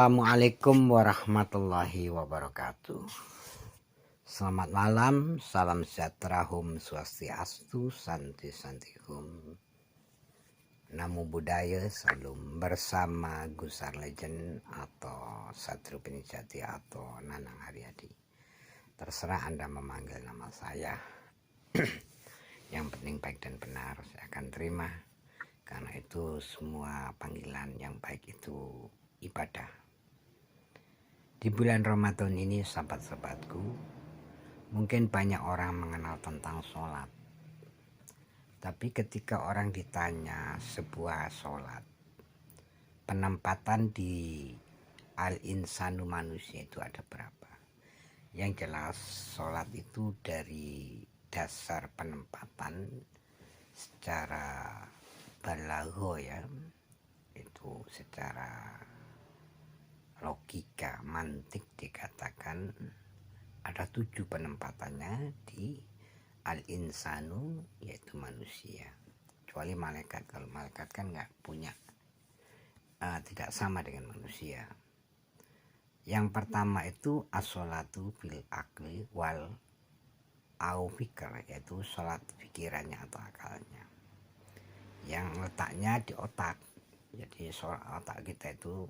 Assalamualaikum warahmatullahi wabarakatuh. Selamat malam, salam sejahtera, Hum Swastiastu, Santi Santi Hum. Namo Buddhaya, salam bersama Gusar Legend atau Satrio Pinijati atau Nanang Haryadi. Terserah Anda memanggil nama saya. Yang penting baik dan benar saya akan terima. Karena itu semua panggilan yang baik itu ibadah. Di bulan Ramadan ini, sahabat-sahabatku, mungkin banyak orang mengenal tentang sholat. Tapi ketika orang ditanya sebuah sholat, penempatan di al-insanu manusia itu ada berapa? Yang jelas sholat itu dari dasar penempatan secara balagho ya, itu secara logika mantik dikatakan ada 7 penempatannya di al-insanu, yaitu manusia, kecuali malaikat. Kalau malaikat kan nggak punya, tidak sama dengan manusia. Yang pertama itu as-sholatu bil akli wal au fikr, yaitu sholat pikirannya atau akalnya, yang letaknya di otak. Jadi sholat otak kita itu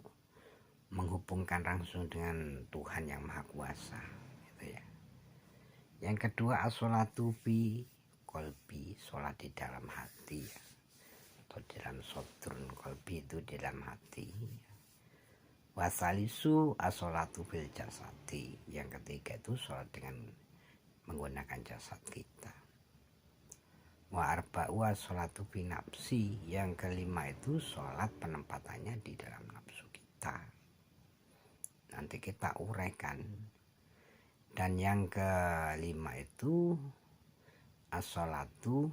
menghubungkan langsung dengan Tuhan yang Maha Kuasa, gitu ya. Yang kedua as-sholatu bi qalbi, sholat di dalam hati ya. Atau dalam sodrun qalbi, itu di dalam hati. Wasalisu as-sholatu bil jasadi, yang ketiga itu sholat dengan menggunakan jasad kita. Wa arba'u as-sholatu bi nafsi, yang kelima itu sholat penempatannya di dalam nafsu kita. Nanti kita uraikan. Dan yang kelima itu as-sholatu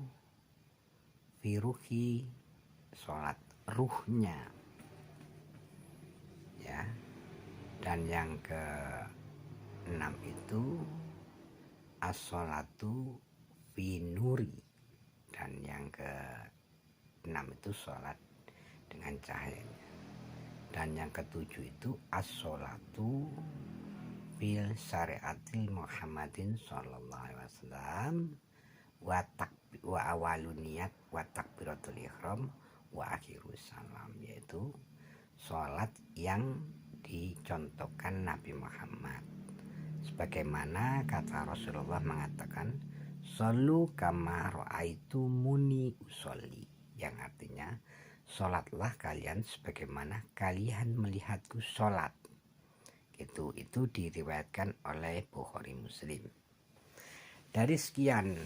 fi ruhi, sholat ruhnya ya. Dan yang keenam itu as-sholatu fi nuri, dan yang keenam itu sholat dengan cahayanya. Dan yang ketujuh itu as-sholatu bil syariatil Muhammadin sallallahu alaihi wasallam wa awalun niyat wa takbiratul ihram wa akhirus salam, yaitu sholat yang dicontohkan Nabi Muhammad. Sebagaimana kata Rasulullah mengatakan, "Shollu kama ra'aitumuni usolli", yang artinya sholatlah kalian sebagaimana kalian melihatku sholat. Itu diriwayatkan oleh Bukhari Muslim. Dari sekian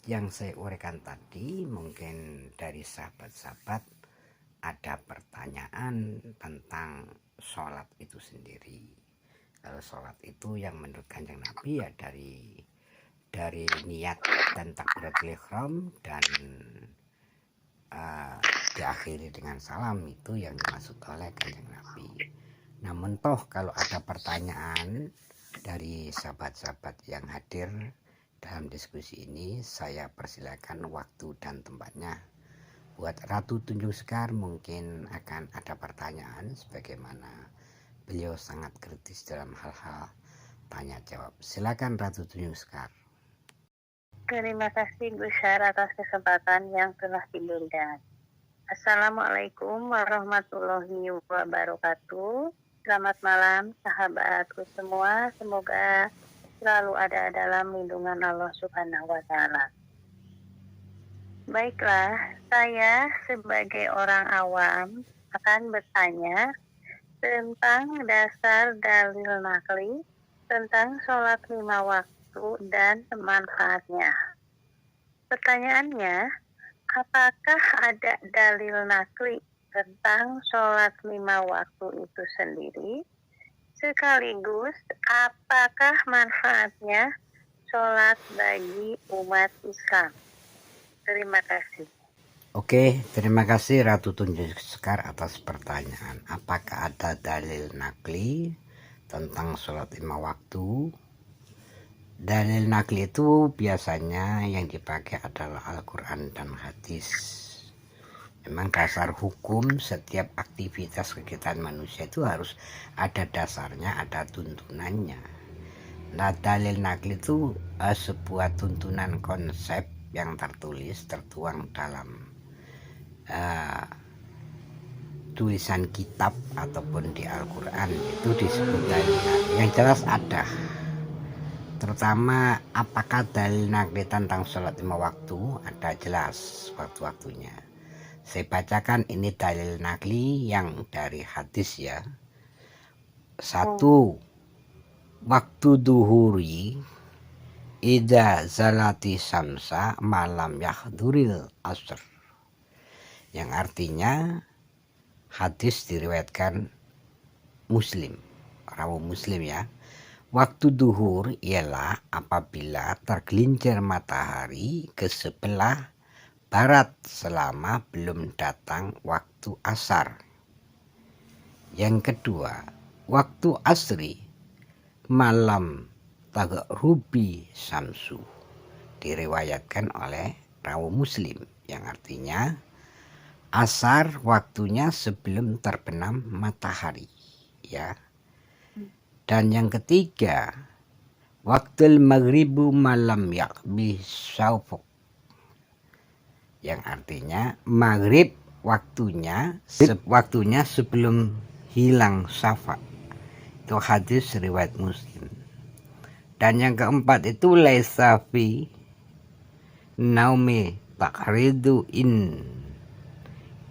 yang saya uraikan tadi, mungkin dari sahabat-sahabat ada pertanyaan tentang sholat itu sendiri. Kalau sholat itu yang menurut Kanjeng Nabi ya dari niat dan takbiratul ihram dan diakhiri dengan salam, itu yang dimaksud oleh Kanjeng Nabi. Namun toh kalau ada pertanyaan dari sahabat-sahabat yang hadir dalam diskusi ini, saya persilakan waktu dan tempatnya. Buat Ratu Tunjung Sekar mungkin akan ada pertanyaan, sebagaimana beliau sangat kritis dalam hal-hal tanya jawab. Silakan Ratu Tunjung Sekar. Terima kasih Gusar atas kesempatan yang telah diberikan. Assalamualaikum warahmatullahi wabarakatuh. Selamat malam sahabatku semua. Semoga selalu ada dalam lindungan Allah Subhanahu wa Ta'ala. Baiklah, saya sebagai orang awam akan bertanya tentang dasar dalil nakli tentang sholat 5 waktu dan manfaatnya. Pertanyaannya, apakah ada dalil nakli tentang sholat 5 waktu itu sendiri? Sekaligus, apakah manfaatnya sholat bagi umat Islam? Terima kasih. Oke, terima kasih Ratu Tunjung Sekar atas pertanyaan. Apakah ada dalil nakli tentang sholat 5 waktu? Dalil nakli itu biasanya yang dipakai adalah Al-Quran dan hadis. Memang dasar hukum setiap aktivitas kegiatan manusia itu harus ada dasarnya, ada tuntunannya. Nah, dalil nakli itu sebuah tuntunan konsep yang tertulis, tertuang dalam tulisan kitab ataupun di Al-Quran, itu disebut dalil nakli. Yang jelas ada. Terutama apakah dalil nakli tentang sholat 5 waktu, ada jelas waktu-waktunya. Saya bacakan ini dalil nakli yang dari hadis ya. 1. Waktu duhuri idza zalati samsa malam yahduril asr. Yang artinya hadis diriwayatkan Muslim, rawi Muslim ya. Waktu duhur ialah apabila tergelincir matahari ke sebelah barat selama belum datang waktu asar. Yang kedua, waktu asri malam taghrubi samsu, diriwayatkan oleh rawi Muslim, yang artinya asar waktunya sebelum terbenam matahari ya. Dan yang ketiga, waktu maghribu malam yakbi syafaq, yang artinya maghrib waktunya sebelum hilang syafaq. Itu hadis riwayat Muslim. Dan yang keempat itu laisa fi naumi taqridu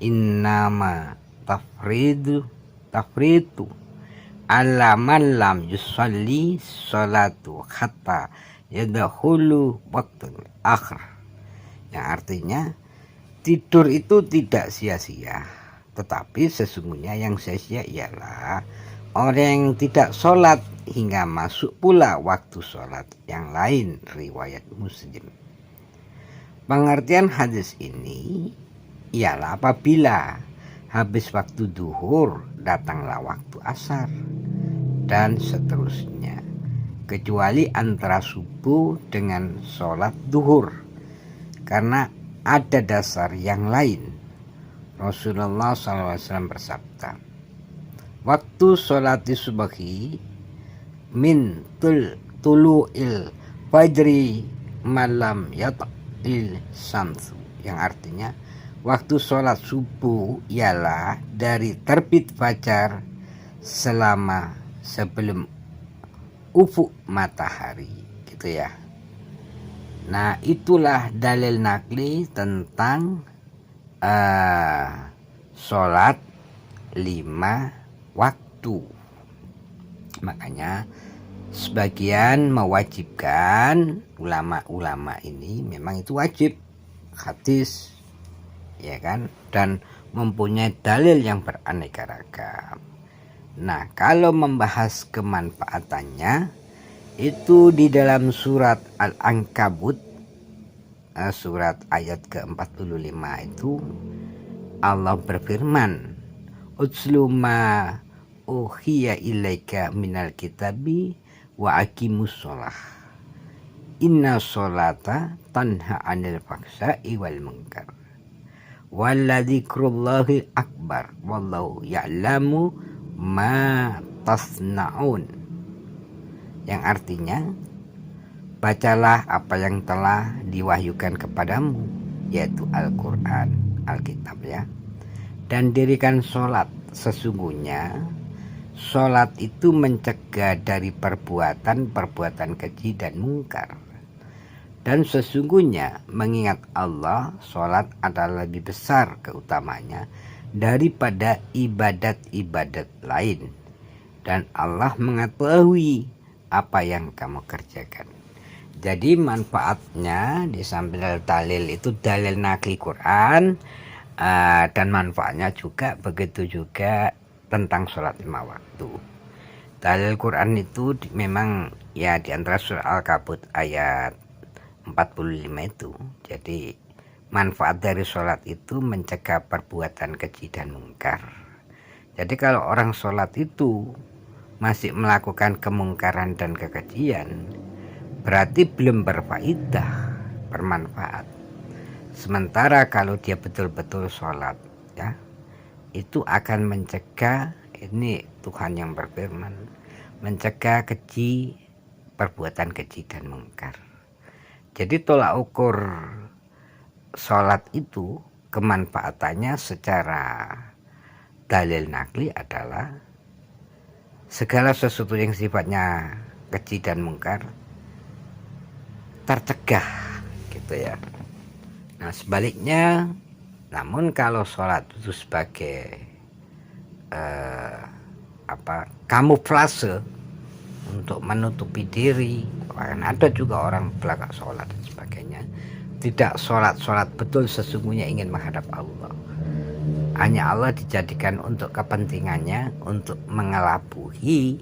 innama tafridu ala man lam yusalli sholatu hatta yadkhulu waqtul akhir. Yang artinya tidur itu tidak sia-sia, tetapi sesungguhnya yang sia-sia ialah orang yang tidak sholat hingga masuk pula waktu sholat yang lain, riwayat Muslim. Pengertian hadis ini ialah apabila habis waktu duhur datanglah waktu asar dan seterusnya, kecuali antara subuh dengan sholat duhur, karena ada dasar yang lain. Rasulullah SAW bersabda, waktu sholat subuhi min tulu'il fajri malam yata'il samsu, yang artinya waktu sholat subuh ialah dari terbit fajar selama sebelum ufuk matahari, gitu ya. Nah, itulah dalil nakli tentang sholat 5 waktu. Makanya sebagian mewajibkan, ulama-ulama ini memang itu wajib hadis ya kan, dan mempunyai dalil yang beraneka ragam. Nah, kalau membahas kemanfaatannya itu di dalam surat Al-Ankabut surat ayat ke-45 itu Allah berfirman, utslu ma uhiya ilaika minal kitabi wa aqimus sholah inna sholata tanha anil fahsya'i wal munkar walladzikrullahi akbar wallahu ya'lamu ma tasna'un, yang artinya bacalah apa yang telah diwahyukan kepadamu, yaitu Al-Quran, Alkitab ya, dan dirikan sholat. Sesungguhnya sholat itu mencegah dari perbuatan keji dan mungkar. Dan sesungguhnya mengingat Allah, sholat adalah lebih besar keutamanya daripada ibadat-ibadat lain. Dan Allah mengetahui apa yang kamu kerjakan. Jadi manfaatnya di samping dalil itu dalil nakli Quran, dan manfaatnya juga begitu juga tentang sholat 5 waktu. Dalil Quran itu memang ya di antara surah Al-Kabut ayat 45 itu. Jadi manfaat dari sholat itu mencegah perbuatan keji dan mungkar. Jadi kalau orang sholat itu masih melakukan kemungkaran dan kekejian, berarti belum berfaedah, bermanfaat. Sementara kalau dia betul-betul sholat, ya, itu akan mencegah, ini Tuhan yang berfirman, mencegah keji, perbuatan keji dan mungkar. Jadi tolak ukur sholat itu kemanfaatannya secara dalil nakli adalah segala sesuatu yang sifatnya keji dan mungkar tercegah, gitu ya. Nah sebaliknya, namun kalau sholat itu sebagai kamuflase untuk menutupi diri, kan ada juga orang belakang sholat dan sebagainya, tidak sholat betul sesungguhnya ingin menghadap Allah, hanya Allah dijadikan untuk kepentingannya, untuk mengelabui.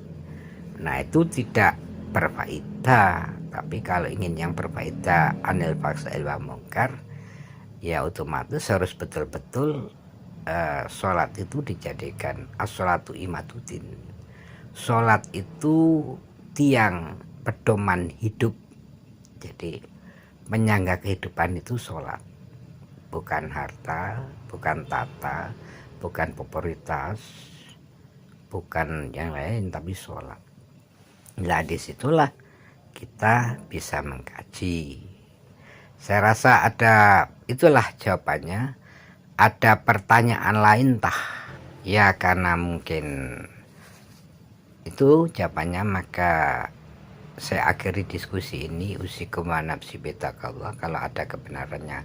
Nah itu tidak berfaedah. Tapi kalau ingin yang berfaedah, anil fahsya'i wal munkar, ya otomatis harus betul-betul sholat itu dijadikan as-sholatu imaduddin. Sholat itu tiang pedoman hidup. Jadi menyangga kehidupan itu sholat, bukan harta, bukan tata, bukan popularitas, bukan yang lain, tapi sholat. Nah disitulah kita bisa mengkaji. Saya rasa itulah jawabannya. Ada pertanyaan lain tah? Ya karena mungkin itu jawabannya, maka saya akhiri diskusi ini. Usikum wa nafsi bittaqwallah. Kalau ada kebenarannya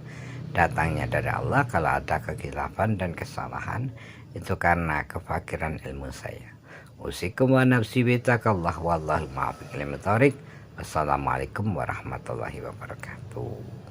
datangnya dari Allah, kalau ada kekhilafan dan kesalahan itu karena kefakiran ilmu saya. Usikum wa nafsi bittaqwallah, wallahu muwaffiq ila aqwamit thoriq. Assalamualaikum warahmatullahi wabarakatuh.